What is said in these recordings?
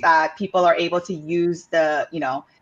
that people are able to use the,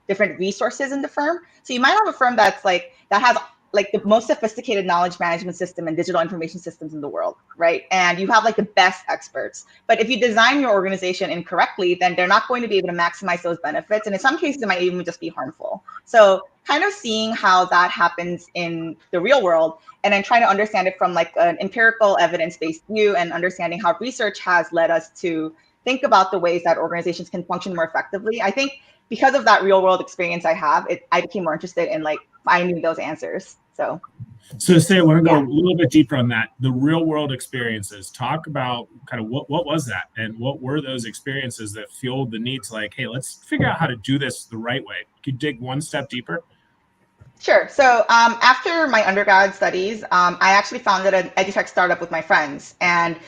different resources in the firm. So you might have a firm that has like the most sophisticated knowledge management system and digital information systems in the world, right? And you have like the best experts. But if you design your organization incorrectly, then they're not going to be able to maximize those benefits. And in some cases, it might even just be harmful. So kind of seeing how that happens in the real world, and then trying to understand it from like an empirical evidence-based view, and understanding how research has led us to think about the ways that organizations can function more effectively. I think because of that real world experience I became more interested in like finding those answers. So say I want to go a little bit deeper on that. The real world experiences. Talk about kind of what was that, and what were those experiences that fueled the need to like, hey, let's figure out how to do this the right way. Could you dig one step deeper? Sure. So after my undergrad studies, I actually founded an edutech startup with my friends. And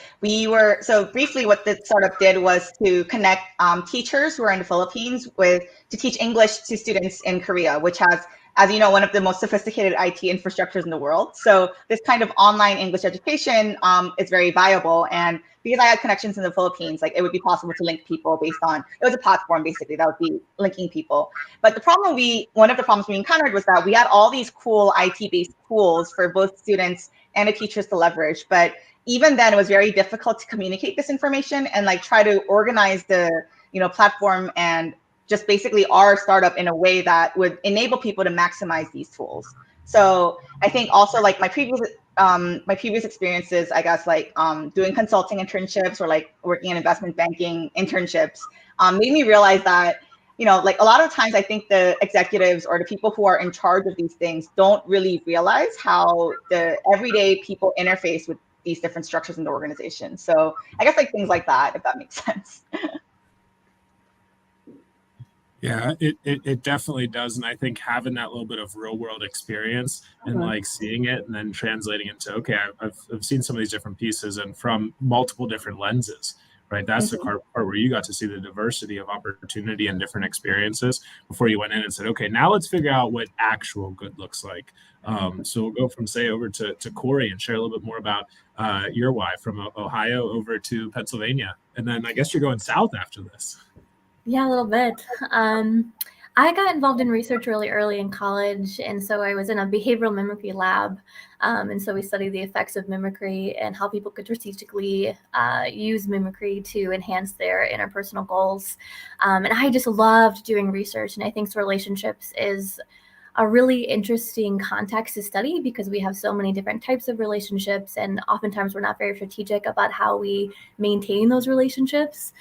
so briefly what this startup did was to connect teachers who are in the Philippines to teach English to students in Korea, which has, as you know, one of the most sophisticated IT infrastructures in the world. So this kind of online English education is very viable. And because I had connections in the Philippines, like it would be possible to link people it was a platform basically that would be linking people. But one of the problems we encountered was that we had all these cool IT-based tools for both students and the teachers to leverage. But even then, it was very difficult to communicate this information and like try to organize the platform and just basically our startup in a way that would enable people to maximize these tools. So I think also like my previous experiences, I guess, like doing consulting internships or like working in investment banking internships made me realize that, like a lot of times I think the executives or the people who are in charge of these things don't really realize how the everyday people interface with these different structures in the organization. So I guess like things like that, if that makes sense. Yeah, it definitely does. And I think having that little bit of real world experience and like seeing it and then translating into, okay, I've seen some of these different pieces and from multiple different lenses, right? That's the part where you got to see the diversity of opportunity and different experiences before you went in and said, okay, now let's figure out what actual good looks like. So we'll go from over to Corey and share a little bit more about your why from Ohio over to Pennsylvania. And then I guess you're going south after this. Yeah, a little bit. I got involved in research really early in college, and so I was in a behavioral mimicry lab. And so we studied the effects of mimicry and how people could strategically use mimicry to enhance their interpersonal goals. And I just loved doing research, and I think relationships is a really interesting context to study because we have so many different types of relationships, and oftentimes we're not very strategic about how we maintain those relationships.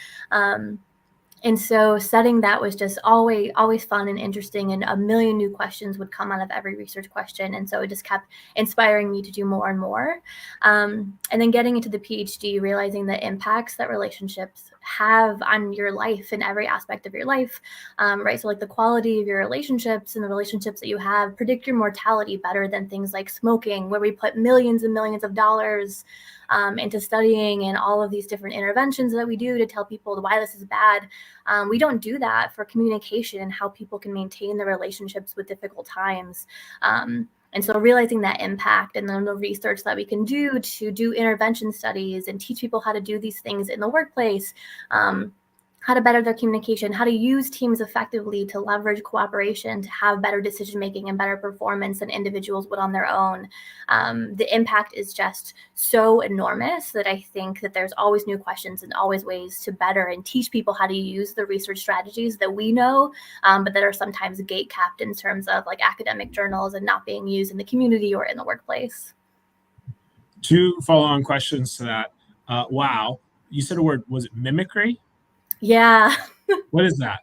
And so studying that was just always fun and interesting, and a million new questions would come out of every research question. And so it just kept inspiring me to do more and more. And then getting into the PhD, realizing the impacts that relationships have on your life in every aspect of your life, right? So like the quality of your relationships and the relationships that you have predict your mortality better than things like smoking, where we put millions and millions of dollars into studying and all of these different interventions that we do to tell people why this is bad. We don't do that for communication and how people can maintain their relationships with difficult times. And so realizing that impact and then the research that we can do to do intervention studies and teach people how to do these things in the workplace, how to better their communication, how to use teams effectively to leverage cooperation, to have better decision-making and better performance than individuals would on their own. The impact is just so enormous that I think that there's always new questions and always ways to better and teach people how to use the research strategies that we know, but that are sometimes gate-capped in terms of like academic journals and not being used in the community or in the workplace. Two follow-on questions to that. Wow, you said a word, was it mimicry? Yeah. What is that?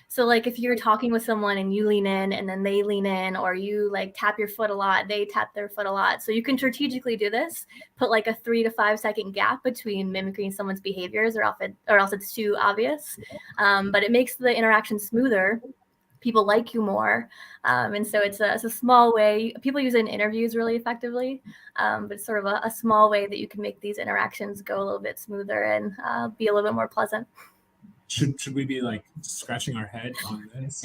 So like if you're talking with someone and you lean in and then they lean in, or you like tap your foot a lot, they tap their foot a lot. So you can strategically do this, put like a 3 to 5 second gap between mimicking someone's behaviors, or else it's too obvious. But it makes the interaction smoother. People like you more. And so it's a small way. People use it in interviews really effectively, but it's sort of a small way that you can make these interactions go a little bit smoother and be a little bit more pleasant. should we be like scratching our head on this?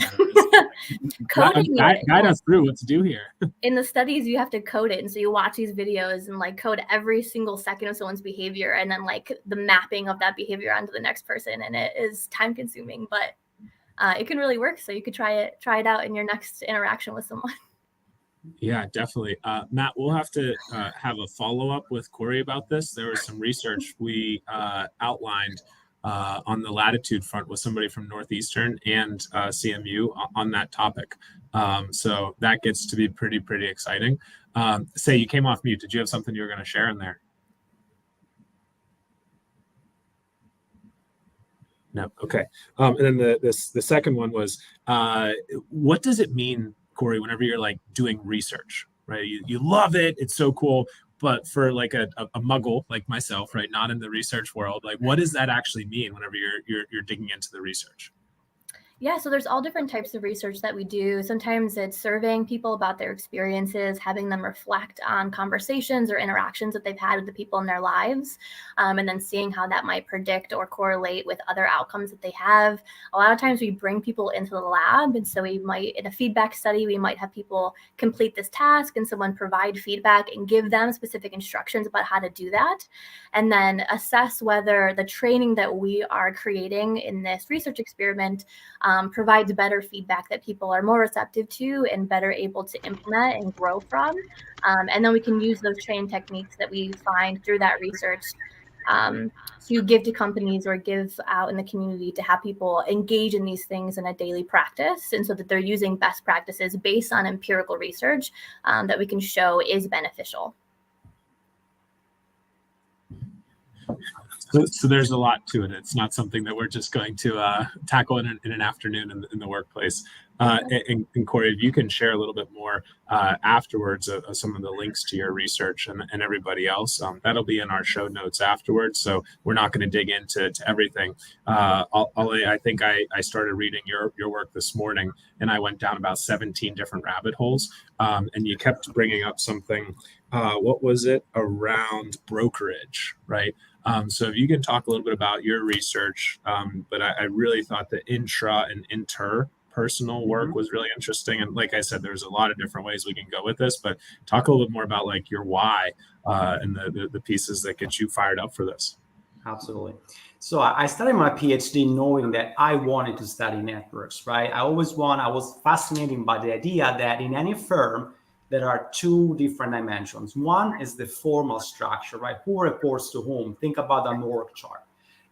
Coding guide us through what to do here. In the studies, you have to code it. And so you watch these videos and like code every single second of someone's behavior and then like the mapping of that behavior onto the next person. And it is time consuming, but it can really work. So you could try it out in your next interaction with someone. Yeah, definitely. Matt, we'll have to have a follow-up with Corey about this. There was some research we outlined on the latitude front with somebody from Northeastern and CMU on that topic. So that gets to be pretty exciting. Say, you came off mute. Did you have something you were going to share in there? No. Okay. And then the second one was, what does it mean, Corey, whenever you're like doing research, right? You love it. It's so cool. But for like a muggle like myself, right, not in the research world, like what does that actually mean whenever you're digging into the research? Yeah, so there's all different types of research that we do. Sometimes it's surveying people about their experiences, having them reflect on conversations or interactions that they've had with the people in their lives, and then seeing how that might predict or correlate with other outcomes that they have. A lot of times we bring people into the lab, and so we might, in a feedback study, we might have people complete this task and someone provide feedback and give them specific instructions about how to do that, and then assess whether the training that we are creating in this research experiment provides better feedback that people are more receptive to and better able to implement and grow from. And then we can use those training techniques that we find through that research to give to companies or give out in the community to have people engage in these things in a daily practice. And so that they're using best practices based on empirical research that we can show is beneficial. So there's a lot to it. It's not something that we're just going to tackle in an afternoon in the workplace. And Corey, if you can share a little bit more afterwards of some of the links to your research and everybody else, that'll be in our show notes afterwards. So we're not going to dig into everything. I think I started reading your work this morning, and I went down about 17 different rabbit holes. And you kept bringing up something. What was it around brokerage, right? So if you can talk a little bit about your research, but I really thought the intra and interpersonal work was really interesting. And like I said, there's a lot of different ways we can go with this, but talk a little bit more about like your why and the pieces that get you fired up for this. Absolutely. So I started my PhD knowing that I wanted to study networks, right? I was fascinated by the idea that in any firm, there are two different dimensions. One is the formal structure, right? Who reports to whom? Think about an org chart.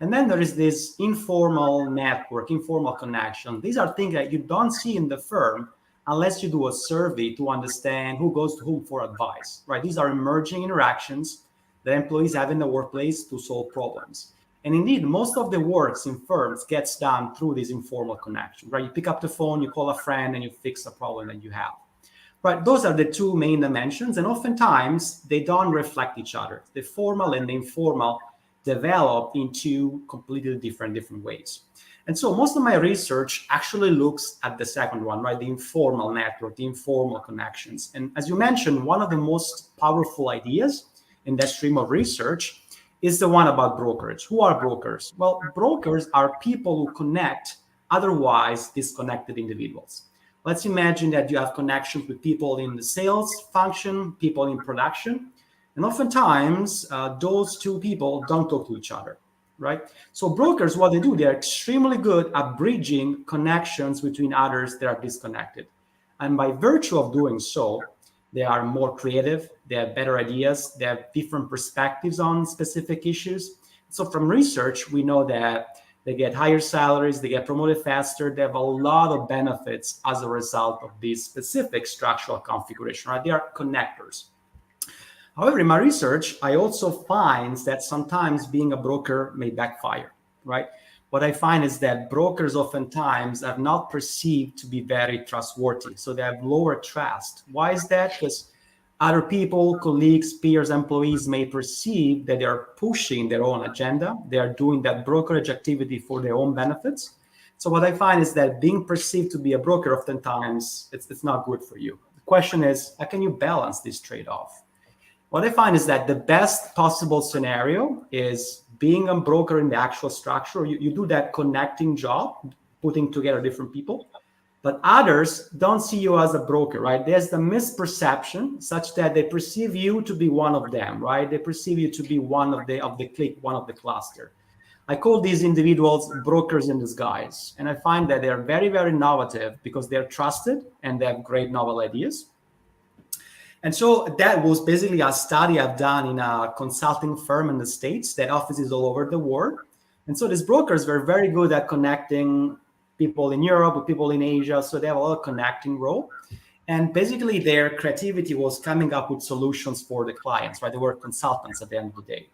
And then there is this informal network, informal connection. These are things that you don't see in the firm unless you do a survey to understand who goes to whom for advice, right? These are emerging interactions that employees have in the workplace to solve problems. And indeed, most of the works in firms gets done through this informal connection, right? You pick up the phone, you call a friend, and you fix a problem that you have. Right, those are the two main dimensions, and oftentimes they don't reflect each other. The formal and the informal develop into completely different ways. And so most of my research actually looks at the second one, right? The informal network, the informal connections. And as you mentioned, one of the most powerful ideas in that stream of research is the one about brokerage. Who are brokers? Well, brokers are people who connect otherwise disconnected individuals. Let's imagine that you have connections with people in the sales function, people in production, and oftentimes those two people don't talk to each other, right? So brokers, what they do, they're extremely good at bridging connections between others that are disconnected. And by virtue of doing so, they are more creative, they have better ideas, they have different perspectives on specific issues. So from research, we know that they get higher salaries, they get promoted faster, they have a lot of benefits as a result of this specific structural configuration, right? They are connectors. However, in my research, I also find that sometimes being a broker may backfire, right? What I find is that brokers oftentimes are not perceived to be very trustworthy, so they have lower trust. Why is that? Because other people, colleagues, peers, employees may perceive that they are pushing their own agenda. They are doing that brokerage activity for their own benefits. So what I find is that being perceived to be a broker, oftentimes, it's not good for you. The question is, how can you balance this trade-off? what I find is that the best possible scenario is being a broker in the actual structure. You do that connecting job, putting together different people, but others don't see you as a broker, right? There's the misperception such that they perceive you to be one of them, right? They perceive you to be one of the clique, one of the cluster. I call these individuals brokers in disguise. And I find that they're very, very innovative because they're trusted and they have great novel ideas. And so that was basically a study I've done in a consulting firm in the States that offices all over the world. And so these brokers were very good at connecting people in Europe with people in Asia. So they have a lot of connecting role. And basically their creativity was coming up with solutions for the clients, right? They were consultants at the end of the day.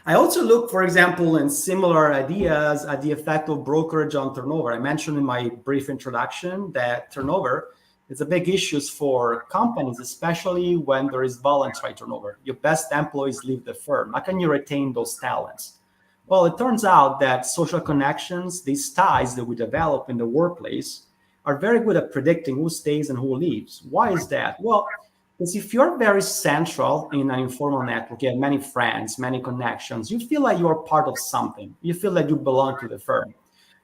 I also look, for example, in similar ideas at the effect of brokerage on turnover. I mentioned in my brief introduction that turnover is a big issue for companies, especially when there is voluntary turnover. Your best employees leave the firm. How can you retain those talents? Well, it turns out that social connections, these ties that we develop in the workplace, are very good at predicting who stays and who leaves. Why is that? Well, because if you're very central in an informal network, you have many friends, many connections, you feel like you're part of something. You feel like you belong to the firm.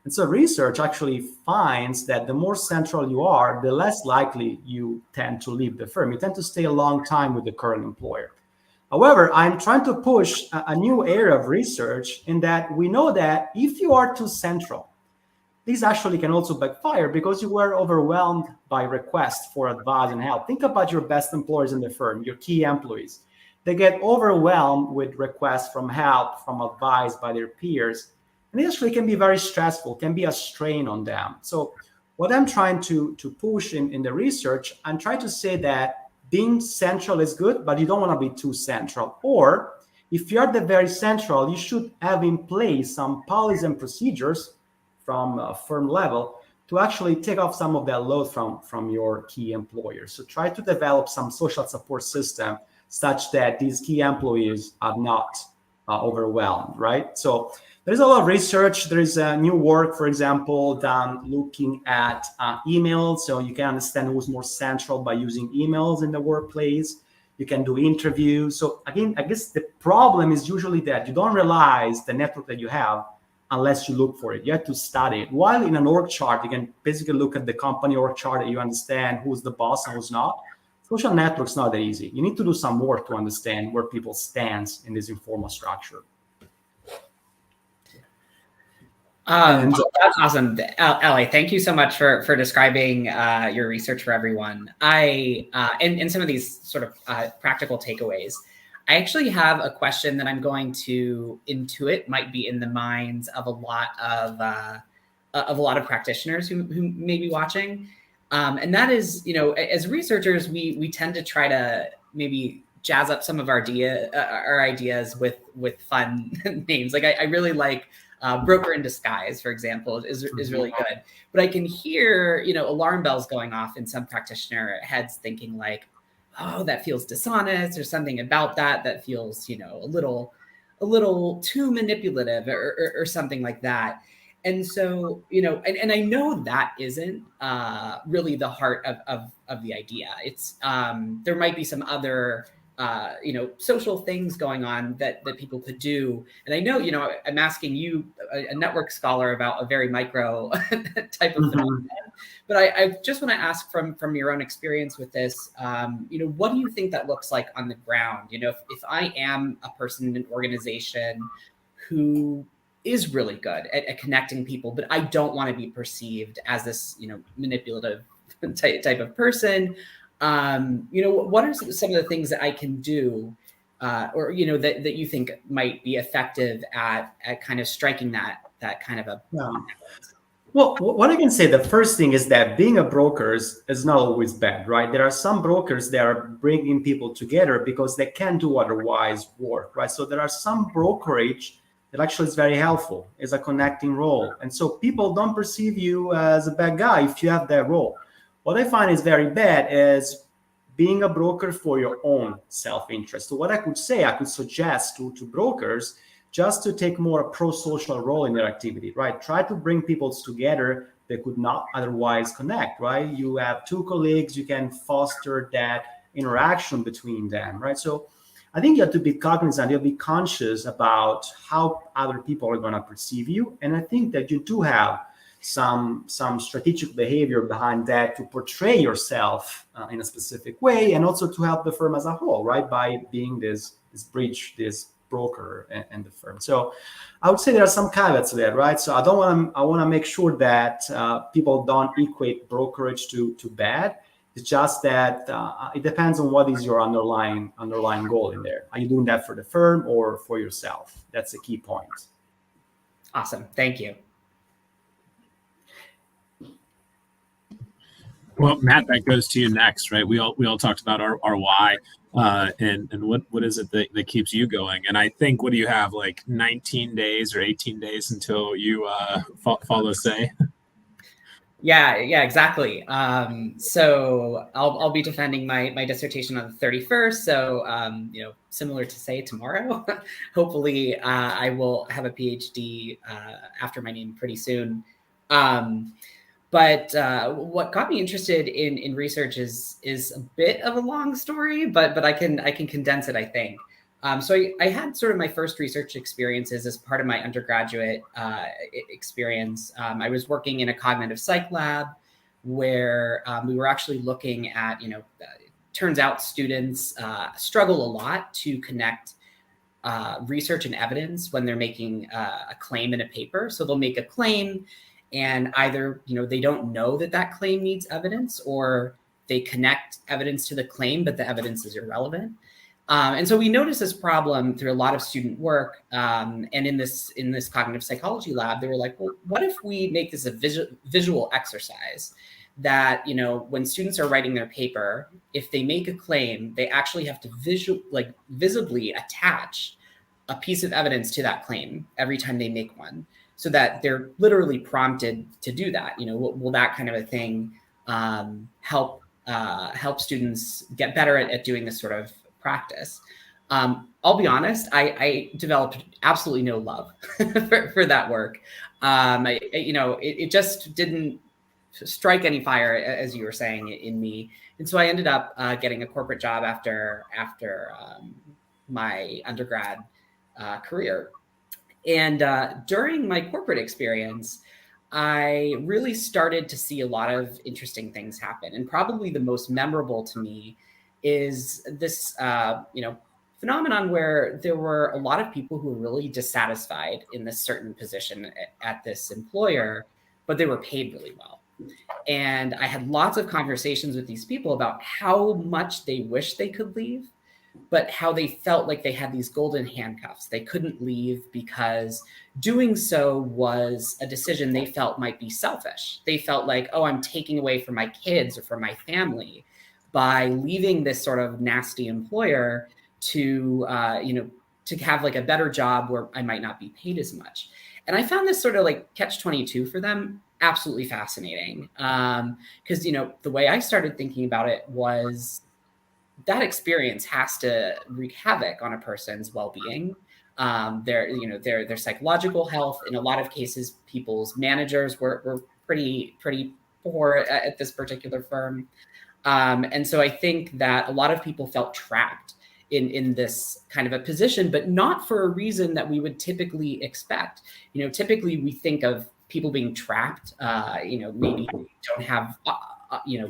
And so research actually finds that the more central you are, the less likely you tend to leave the firm. You tend to stay a long time with the current employer. However, I'm trying to push a new area of research in that we know that if you are too central, these actually can also backfire because you were overwhelmed by requests for advice and help. Think about your best employees in the firm, your key employees. They get overwhelmed with requests from help, from advice by their peers. And it actually can be very stressful, can be a strain on them. So what I'm trying to push in the research, I'm trying to say that being central is good, but you don't want to be too central. Or if you're the very central, you should have in place some policies and procedures from a firm level to actually take off some of that load from your key employers. So try to develop some social support system such that these key employees are not overwhelmed, right? So there's a lot of research. There is a new work, for example, done looking at emails. So you can understand who's more central by using emails in the workplace. You can do interviews. So again, I guess the problem is usually that you don't realize the network that you have unless you look for it. You have to study it. While in an org chart, you can basically look at the company org chart and you understand who's the boss and who's not. Social networks not that easy. You need to do some work to understand where people stand in this informal structure. That's awesome. Ellie, thank you so much for describing your research for everyone. And some of these sort of practical takeaways. I actually have a question that I'm going to intuit might be in the minds of a lot of practitioners who may be watching, and that is, as researchers, we tend to try to maybe jazz up some of our ideas with fun names. Like I really like broker in disguise, for example, is really good. But I can hear alarm bells going off in some practitioner heads, thinking like, oh, that feels dishonest, or something about that feels, a little too manipulative, or something like that. And so, and I know that isn't really the heart of the idea. It's there might be some other social things going on that people could do. And I know, I'm asking you, a network scholar, about a very micro type of phenomenon. But I just want to ask from your own experience with this, what do you think that looks like on the ground? If I am a person in an organization who is really good at connecting people, but I don't want to be perceived as this, manipulative type of person, what are some of the things that I can do, or that you think might be effective at kind of striking that kind of a Well, what I can say, the first thing is that being a broker is not always bad, right? There are some brokers that are bringing people together because they can't do otherwise work, right? So there are some brokerage that actually is very helpful, is a connecting role. And so people don't perceive you as a bad guy if you have that role. What I find is very bad is being a broker for your own self-interest. So what I could suggest to brokers just to take more a pro-social role in their activity, right? Try to bring people together that could not otherwise connect, right? You have two colleagues, you can foster that interaction between them, right? So I think you have to be cognizant, you have to be conscious about how other people are going to perceive you. And I think that you do have some strategic behavior behind that to portray yourself in a specific way, and also to help the firm as a whole, right? By being this bridge, this broker and the firm. So I would say there are some caveats to that, right? So I want to make sure that people don't equate brokerage to bad. It's just that it depends on what is your underlying goal in there. Are you doing that for the firm or for yourself? That's the key point. Awesome. Thank you. Well, Matt, that goes to you next, right? We all talked about our why, and what is it that keeps you going? And I think, what do you have, like 19 days or 18 days until you follow say? Yeah, exactly. So I'll be defending my dissertation on the 31st. So similar to say tomorrow. Hopefully, I will have a PhD after my name pretty soon. But what got me interested in research is a bit of a long story, but I can condense it, I think. So I had sort of my first research experiences as part of my undergraduate experience. I was working in a cognitive psych lab where we were actually looking at, turns out students struggle a lot to connect research and evidence when they're making a claim in a paper. So they'll make a claim, and either, they don't know that claim needs evidence, or they connect evidence to the claim, but the evidence is irrelevant. And so we noticed this problem through a lot of student work. And in this cognitive psychology lab, they were like, well, what if we make this a visual exercise that, when students are writing their paper, if they make a claim, they actually have to visibly attach a piece of evidence to that claim every time they make one, so that they're literally prompted to do that. Will that kind of a thing help students get better at doing this sort of practice? I'll be honest, I developed absolutely no love for that work. It just didn't strike any fire, as you were saying, in me. And so I ended up getting a corporate job after my undergrad career. And during my corporate experience, I really started to see a lot of interesting things happen. And probably the most memorable to me is this, phenomenon where there were a lot of people who were really dissatisfied in this certain position at this employer, but they were paid really well. And I had lots of conversations with these people about how much they wish they could leave, but how they felt like they had these golden handcuffs. They couldn't leave because doing so was a decision they felt might be selfish. They felt like, oh, I'm taking away from my kids or from my family by leaving this sort of nasty employer to have like a better job where I might not be paid as much. And I found this sort of like catch-22 for them absolutely fascinating. Because, the way I started thinking about it was that experience has to wreak havoc on a person's well-being, their psychological health. In a lot of cases, people's managers were pretty poor at this particular firm. And so I think that a lot of people felt trapped in this kind of a position, but not for a reason that we would typically expect. Typically we think of people being trapped, maybe don't have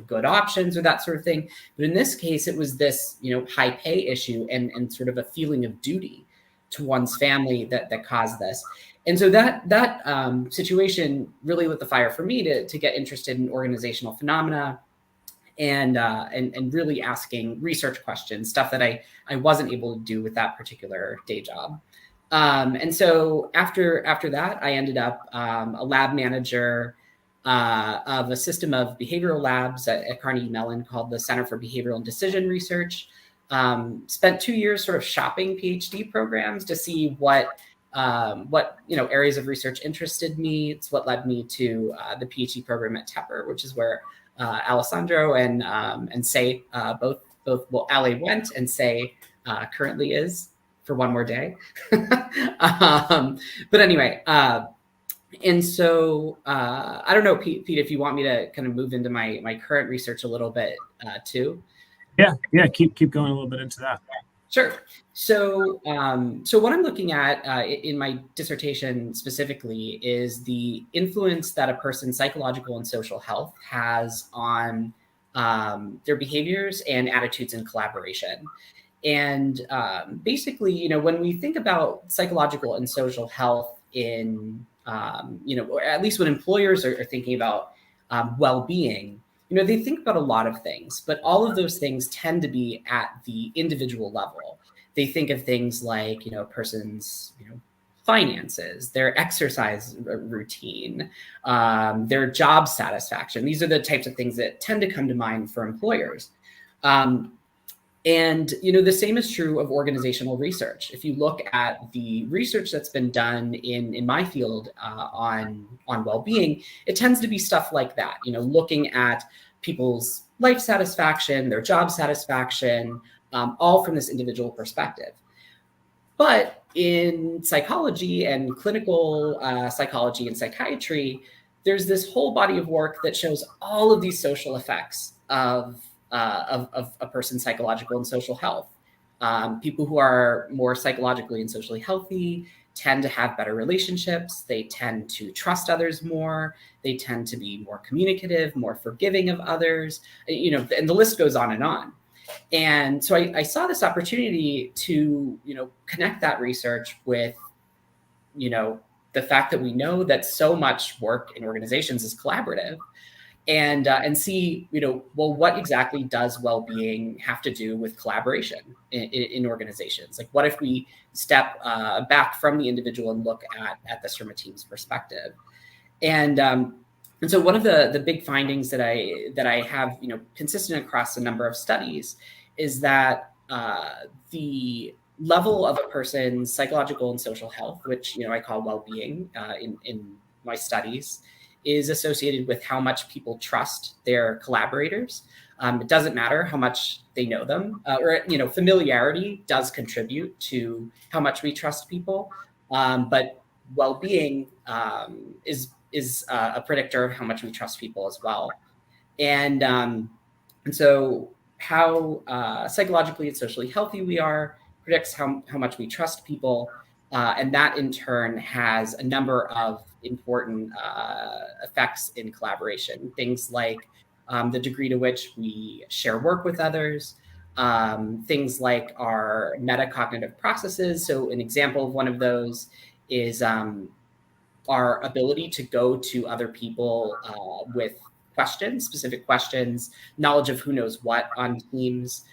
good options or that sort of thing. But in this case, it was this, high pay issue and sort of a feeling of duty to one's family that caused this. And so that situation really lit the fire for me to get interested in organizational phenomena and really asking research questions, stuff that I wasn't able to do with that particular day job. And so after that, I ended up a lab manager of a system of behavioral labs at Carnegie Mellon called the Center for Behavioral and Decision Research. Spent 2 years sort of shopping PhD programs to see what areas of research interested me. It's what led me to the PhD program at Tepper, which is where Alessandro and Say both Ale went, and Say currently is for one more day. But anyway, and so I don't know, Pete, if you want me to kind of move into my current research a little bit too. Yeah, keep going a little bit into that. Sure. So, so what I'm looking at in my dissertation specifically is the influence that a person's psychological and social health has on their behaviors and attitudes in collaboration. And basically, you know, when we think about psychological and social health in, you know, or at least when employers are thinking about well-being, you know, they think about a lot of things, but all of those things tend to be at the individual level. They think of things like, you know, a person's, you know, finances, their exercise routine, their job satisfaction. These are the types of things that tend to come to mind for employers. And you know, the same is true of organizational research. If you look at the research that's been done in my field on well-being, it tends to be stuff like that. You know, looking at people's life satisfaction, their job satisfaction, all from this individual perspective. But in psychology and clinical psychology and psychiatry, there's this whole body of work that shows all of these social effects of a person's psychological and social health. People who are more psychologically and socially healthy tend to have better relationships. They tend to trust others more. They tend to be more communicative, more forgiving of others, you know, and the list goes on and on. And so I saw this opportunity to, you know, connect that research with, you know, the fact that we know that so much work in organizations is collaborative. And see, you know, well, what exactly does well-being have to do with collaboration in organizations? Like, what if we step back from the individual and look at this from a team's perspective? And so one of the big findings that I have, you know, consistent across a number of studies is that the level of a person's psychological and social health, which, you know, I call well-being in my studies, is associated with how much people trust their collaborators. It doesn't matter how much they know them, or, you know, familiarity does contribute to how much we trust people. But well-being is a predictor of how much we trust people as well. And so how psychologically and socially healthy we are predicts how much we trust people. And that in turn has a number of important effects in collaboration. Things like the degree to which we share work with others, things like our metacognitive processes. So an example of one of those is our ability to go to other people with questions, specific questions, knowledge of who knows what on teams.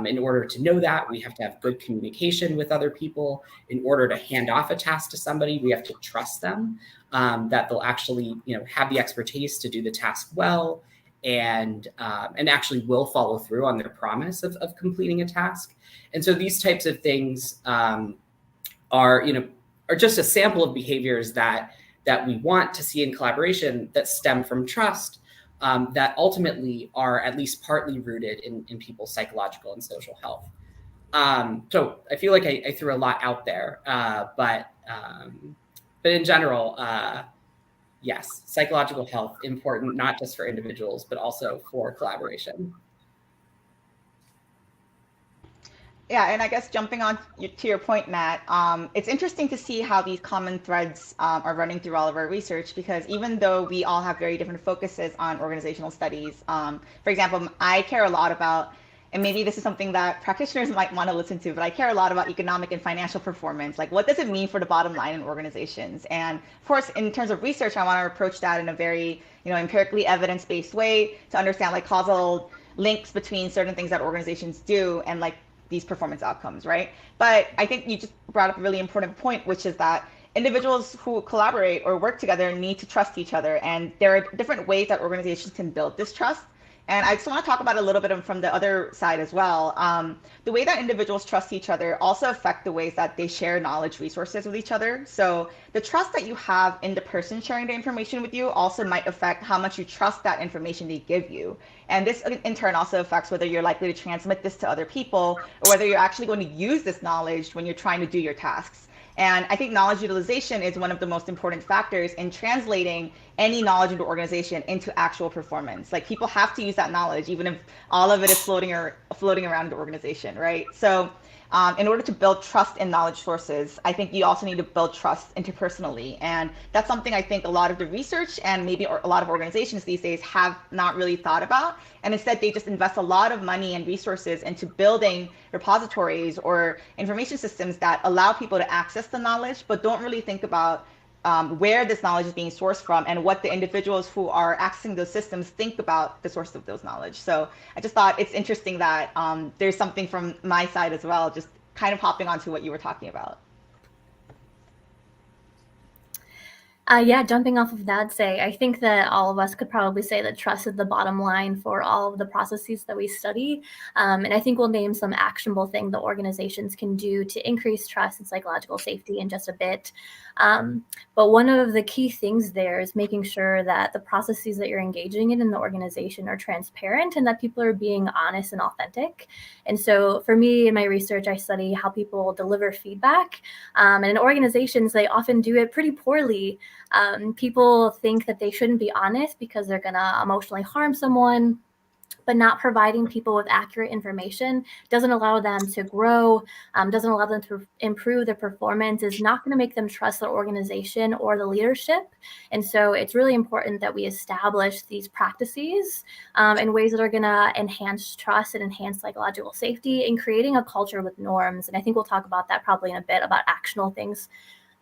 In order to know that, we have to have good communication with other people. In order to hand off a task to somebody, we have to trust them, that they'll actually, you know, have the expertise to do the task well, and actually will follow through on their promise of completing a task. And so these types of things are just a sample of behaviors that we want to see in collaboration that stem from trust. That ultimately are at least partly rooted in people's psychological and social health. So I feel like I threw a lot out there, but in general, yes, psychological health important not just for individuals but also for collaboration. Yeah, and I guess jumping on to your point, Matt, it's interesting to see how these common threads are running through all of our research, because even though we all have very different focuses on organizational studies, for example, I care a lot about, and maybe this is something that practitioners might want to listen to, but I care a lot about economic and financial performance. Like, what does it mean for the bottom line in organizations? And of course, in terms of research, I want to approach that in a very, you know, empirically evidence-based way to understand like causal links between certain things that organizations do and like these performance outcomes, right? But I think you just brought up a really important point, which is that individuals who collaborate or work together need to trust each other. And there are different ways that organizations can build this trust. And I just want to talk about a little bit from the other side as well. The way that individuals trust each other also affect the ways that they share knowledge resources with each other. So the trust that you have in the person sharing the information with you also might affect how much you trust that information they give you. And this in turn also affects whether you're likely to transmit this to other people or whether you're actually going to use this knowledge when you're trying to do your tasks. And I think knowledge utilization is one of the most important factors in translating any knowledge into organization into actual performance. Like people have to use that knowledge, even if all of it is floating around the organization, right? So in order to build trust in knowledge sources, I think you also need to build trust interpersonally. And that's something I think a lot of the research and maybe a lot of organizations these days have not really thought about. And instead, they just invest a lot of money and resources into building repositories or information systems that allow people to access the knowledge, but don't really think about where this knowledge is being sourced from and what the individuals who are accessing those systems think about the source of those knowledge. So I just thought it's interesting that there's something from my side as well, just kind of hopping onto what you were talking about. Yeah, jumping off of that, I think that all of us could probably say that trust is the bottom line for all of the processes that we study. And I think we'll name some actionable thing that organizations can do to increase trust and psychological safety in just a bit. But one of the key things there is making sure that the processes that you're engaging in the organization are transparent and that people are being honest and authentic. And so for me in my research, I study how people deliver feedback. And in organizations, they often do it pretty poorly. People think that they shouldn't be honest because they're going to emotionally harm someone, but not providing people with accurate information doesn't allow them to grow, doesn't allow them to improve their performance, is not going to make them trust the organization or the leadership. And so it's really important that we establish these practices in ways that are going to enhance trust and enhance psychological safety in creating a culture with norms. And I think we'll talk about that probably in a bit, about actionable things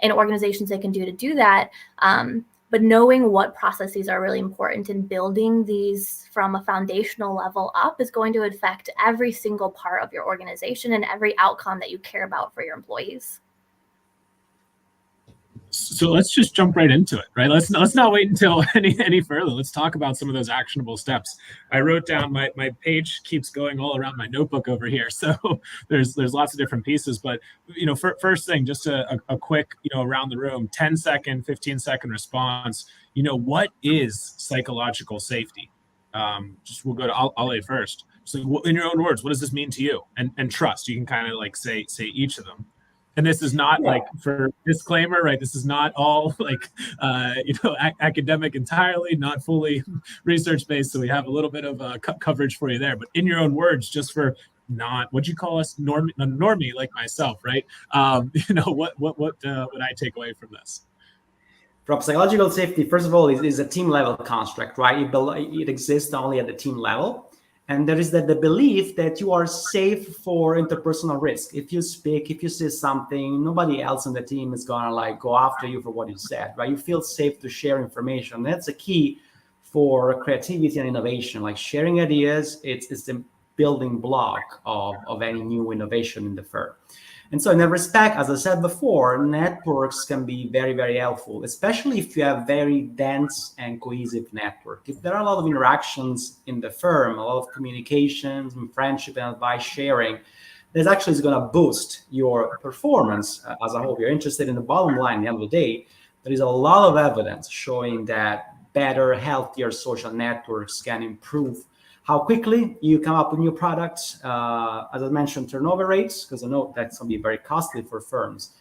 in organizations they can do to do that. But knowing what processes are really important in building these from a foundational level up is going to affect every single part of your organization and every outcome that you care about for your employees. So let's just jump right into it, right? Let's not wait until any further. Let's talk about some of those actionable steps. I wrote down, my page keeps going all around my notebook over here, so there's lots of different pieces. But first thing, just a quick around the room, 10-second, 15-second response. What is psychological safety? Just we'll go to Ale first. So in your own words, what does this mean to you? And trust. You can kind of like say each of them. And this is not like, for disclaimer, right? This is not all like, academic entirely, not fully research-based. So we have a little bit of coverage for you there. But in your own words, just for not, what'd you call us? Normie like myself, right? What would I take away from this? From psychological safety, first of all, is a team level construct, right? It exists only at the team level. And there is the belief that you are safe for interpersonal risk. If you speak, if you say something, nobody else on the team is gonna go after you for what you said, right? You feel safe to share information. That's a key for creativity and innovation. Like sharing ideas, it's the building block of any new innovation in the firm. And so in that respect, as I said before, networks can be very, very helpful, especially if you have very dense and cohesive network. If there are a lot of interactions in the firm, a lot of communications and friendship and advice sharing, this actually is going to boost your performance as a whole. If you're interested in the bottom line, at the end of the day, there is a lot of evidence showing that better, healthier social networks can improve how quickly you come up with new products. As I mentioned, turnover rates, because I know that's going to be very costly for firms,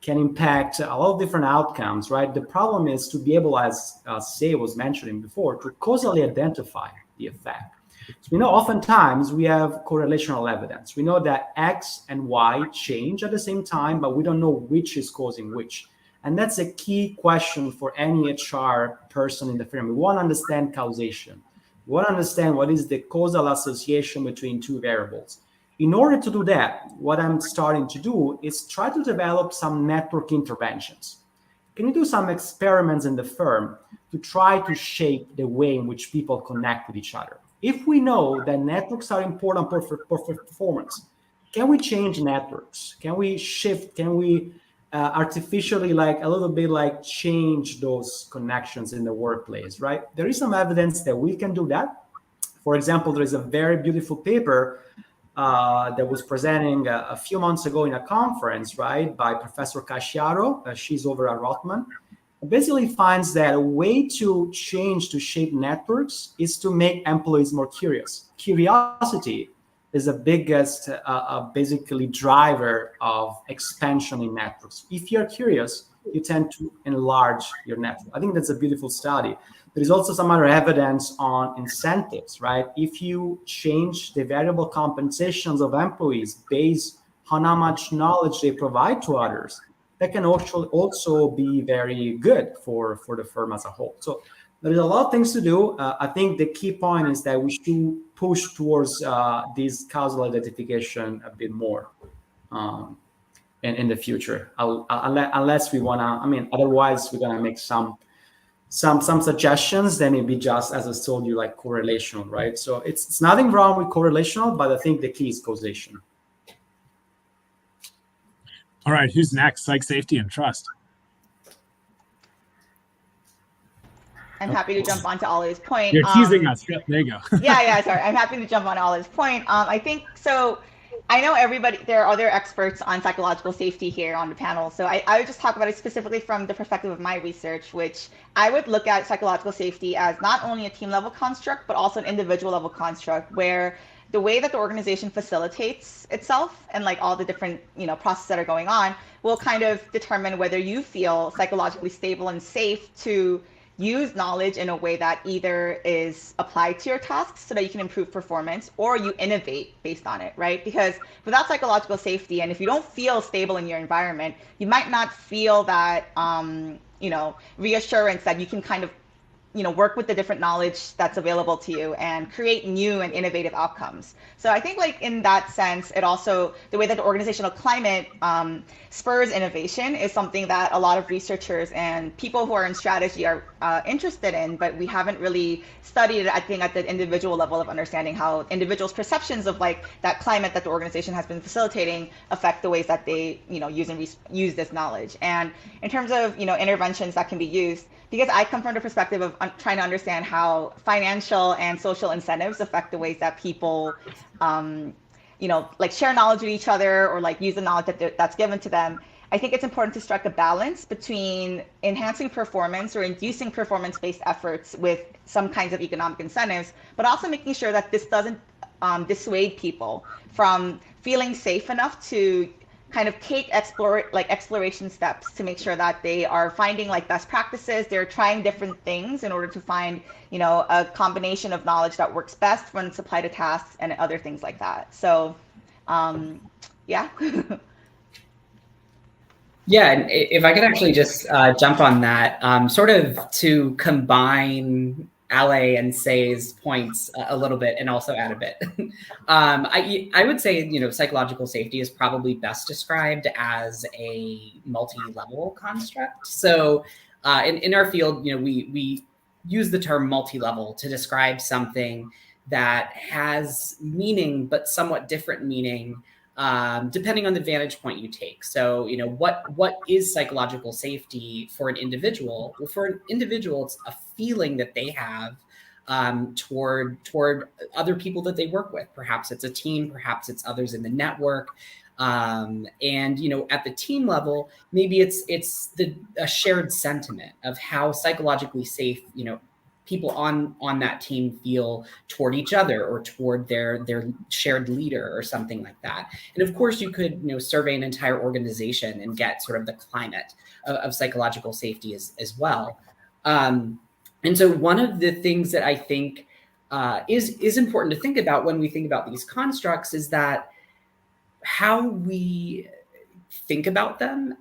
can impact a lot of different outcomes, right? The problem is to be able, as Say was mentioning before, to causally identify the effect. So oftentimes we have correlational evidence. We know that X and Y change at the same time, but we don't know which is causing which. And that's a key question for any HR person in the firm. We want to understand causation. We want to understand what is the causal association between two variables. In order to do that, what I'm starting to do is try to develop some network interventions. Can you do some experiments in the firm to try to shape the way in which people connect with each other? If we know that networks are important for performance, can we change networks? Can we shift? Can we artificially a little bit change those connections in the workplace, right? There is some evidence that we can do that. For example, there is a very beautiful paper that was presenting a few months ago in a conference, right, by Professor Casciaro. She's over at Rotman. It basically finds that a way to shape networks is to make employees more curious. Curiosity is the biggest basically driver of expansion in networks. If you're curious, you tend to enlarge your network. I think that's a beautiful study. There is also some other evidence on incentives, right? If you change the variable compensations of employees based on how much knowledge they provide to others, that can also be very good for the firm as a whole. So there is a lot of things to do. I think the key point is that we should push towards this causal identification a bit more in the future, unless we want to. I mean, otherwise we're gonna make some suggestions. Then it'd be just, as I told you, like correlational, right? So it's nothing wrong with correlational, but I think the key is causation. All right, who's next? Psych safety and trust. I'm happy to jump onto Ollie's point. You're teasing us. Yep, there you go. yeah, sorry. I'm happy to jump on Ollie's point. I think so. I know there are other experts on psychological safety here on the panel. So I would just talk about it specifically from the perspective of my research, which I would look at psychological safety as not only a team level construct, but also an individual level construct, where the way that the organization facilitates itself and like all the different processes that are going on will kind of determine whether you feel psychologically stable and safe to use knowledge in a way that either is applied to your tasks so that you can improve performance, or you innovate based on it, right? Because without psychological safety, and if you don't feel stable in your environment, you might not feel that reassurance that you can kind of work with the different knowledge that's available to you and create new and innovative outcomes. So I think like in that sense, it also, the way that the organizational climate spurs innovation is something that a lot of researchers and people who are in strategy are interested in, but we haven't really studied it, I think, at the individual level of understanding how individuals' perceptions of like that climate that the organization has been facilitating affect the ways that they use this knowledge. And in terms of interventions that can be used, because I come from the perspective of trying to understand how financial and social incentives affect the ways that people, like share knowledge with each other or like use the knowledge that's given to them. I think it's important to strike a balance between enhancing performance or inducing performance-based efforts with some kinds of economic incentives, but also making sure that this doesn't dissuade people from feeling safe enough to kind of take exploration steps to make sure that they are finding like best practices. They're trying different things in order to find, a combination of knowledge that works best when it's applied to tasks and other things like that. So, yeah. Yeah, and if I could actually just jump on that, sort of to combine Ale and Say's points a little bit and also add a bit. I would say, psychological safety is probably best described as a multi-level construct. So in our field, we use the term multi-level to describe something that has meaning, but somewhat different meaning depending on the vantage point you take. So, what is psychological safety for an individual? Well, for an individual, it's a feeling that they have toward other people that they work with. Perhaps it's a team, perhaps it's others in the network. And at the team level, maybe it's a shared sentiment of how psychologically safe people on that team feel toward each other or toward their shared leader or something like that. And of course, you could survey an entire organization and get sort of the climate of psychological safety as well. And so one of the things that I think is important to think about when we think about these constructs is that how we think about them,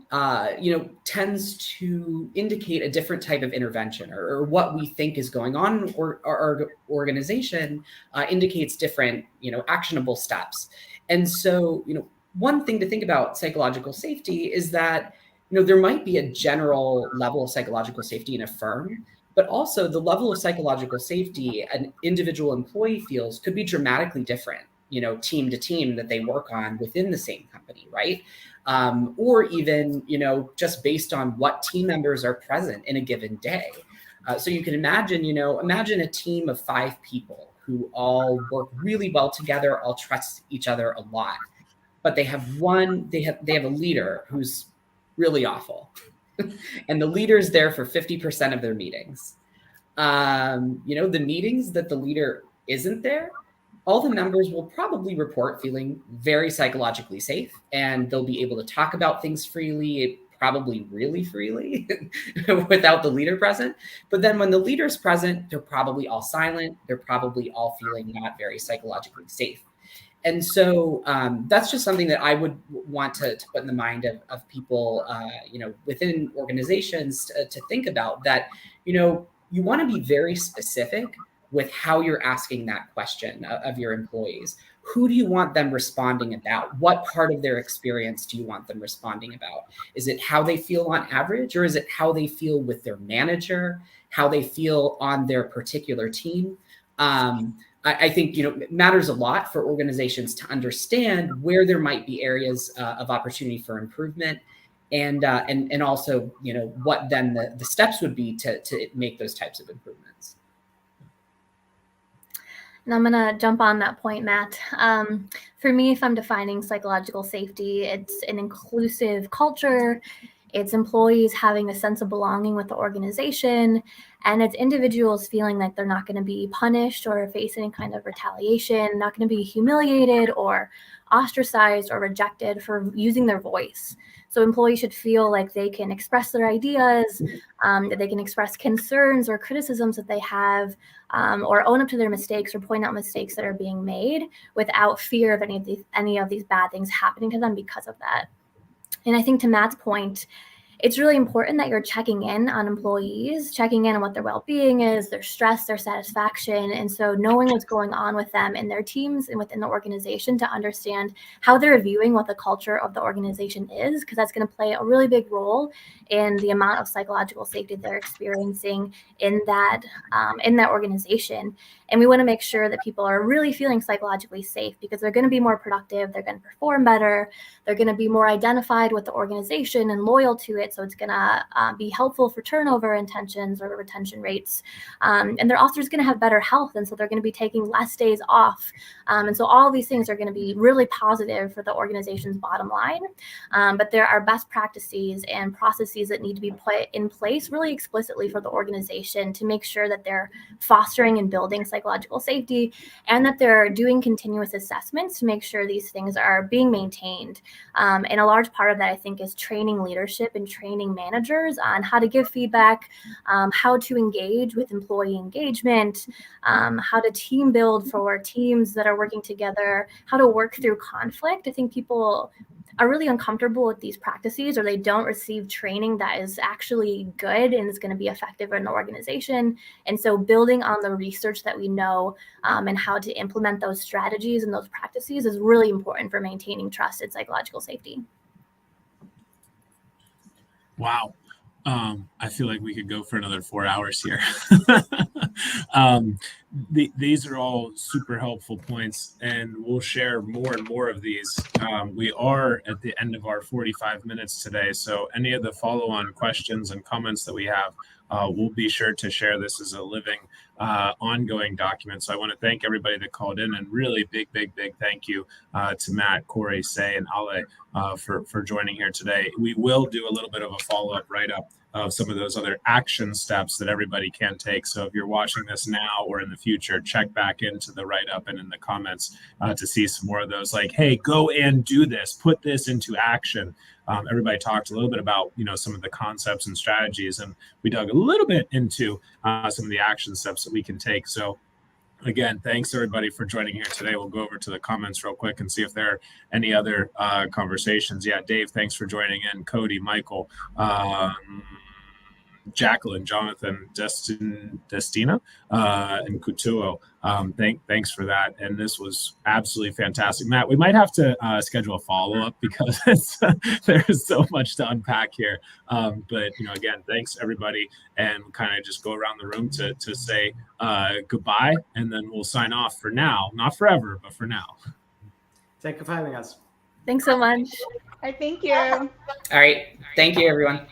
tends to indicate a different type of intervention, or what we think is going on, or our organization indicates different, actionable steps. And so, one thing to think about psychological safety is that, there might be a general level of psychological safety in a firm, but also the level of psychological safety an individual employee feels could be dramatically different, team to team that they work on within the same company, right? Or even, just based on what team members are present in a given day. So you can imagine, imagine a team of 5 people who all work really well together, all trust each other a lot, but they have a leader who's really awful. And the leader's there for 50% of their meetings. The meetings that the leader isn't there all the members will probably report feeling very psychologically safe, and they'll be able to talk about things freely, probably really freely without the leader present. But then when the leader's present, they're probably all silent. They're probably all feeling not very psychologically safe. And so that's just something that I would want to put in the mind of people, within organizations to think about, that, you want to be very specific with how you're asking that question of your employees. Who do you want them responding about? What part of their experience do you want them responding about? Is it how they feel on average, or is it how they feel with their manager, how they feel on their particular team? I think, it matters a lot for organizations to understand where there might be areas of opportunity for improvement, and also, what then the steps would be to make those types of improvements. And I'm going to jump on that point, Matt. For me, if I'm defining psychological safety, it's an inclusive culture. It's employees having a sense of belonging with the organization, and it's individuals feeling like they're not going to be punished or face any kind of retaliation, not going to be humiliated or ostracized or rejected for using their voice. So employees should feel like they can express their ideas, that they can express concerns or criticisms that they have, or own up to their mistakes or point out mistakes that are being made without fear of any of these bad things happening to them because of that. And I think to Matt's point, it's really important that you're checking in on employees, checking in on what their well-being is, their stress, their satisfaction. And so knowing what's going on with them in their teams and within the organization to understand how they're viewing what the culture of the organization is, because that's going to play a really big role in the amount of psychological safety they're experiencing in that organization. And we want to make sure that people are really feeling psychologically safe, because they're going to be more productive, they're going to perform better, they're going to be more identified with the organization and loyal to it. So it's going to be helpful for turnover intentions or retention rates. And they're also just going to have better health. And so they're going to be taking less days off. And so all of these things are going to be really positive for the organization's bottom line. But there are best practices and processes that need to be put in place really explicitly for the organization to make sure that they're fostering and building psychological safety, and that they're doing continuous assessments to make sure these things are being maintained. And a large part of that, I think, is training leadership and training managers on how to give feedback, how to engage with employee engagement, how to team build for teams that are working together, how to work through conflict. I think people are really uncomfortable with these practices, or they don't receive training that is actually good and is going to be effective in the organization. And so building on the research that we know and how to implement those strategies and those practices is really important for maintaining trust and psychological safety. Wow. I feel like we could go for another 4 hours here. These are all super helpful points, and we'll share more and more of these. We are at the end of our 45 minutes today, so any of the follow-on questions and comments that we have, we'll be sure to share this as a living, ongoing document. So I want to thank everybody that called in, and really big thank you to Matt, Corey, Say, and Ale for joining here today. We will do a little bit of a follow-up write-up of some of those other action steps that everybody can take. So if you're watching this now or in the future, check back into the write-up and in the comments to see some more of those, like, hey, go and do this, put this into action. Everybody talked a little bit about, some of the concepts and strategies, and we dug a little bit into some of the action steps that we can take. So again, thanks everybody for joining here today. We'll go over to the comments real quick and see if there are any other conversations. Yeah, Dave, thanks for joining in. Cody, Michael, Jacqueline, Jonathan, Destina, and Kutuo. Thanks for that. And this was absolutely fantastic. Matt, we might have to schedule a follow-up because there's so much to unpack here. But, again, thanks everybody. And kind of just go around the room to say goodbye, and then we'll sign off for now. Not forever, but for now. Thank you for having us. Thanks so much. All right, thank you. All right. Thank you, everyone.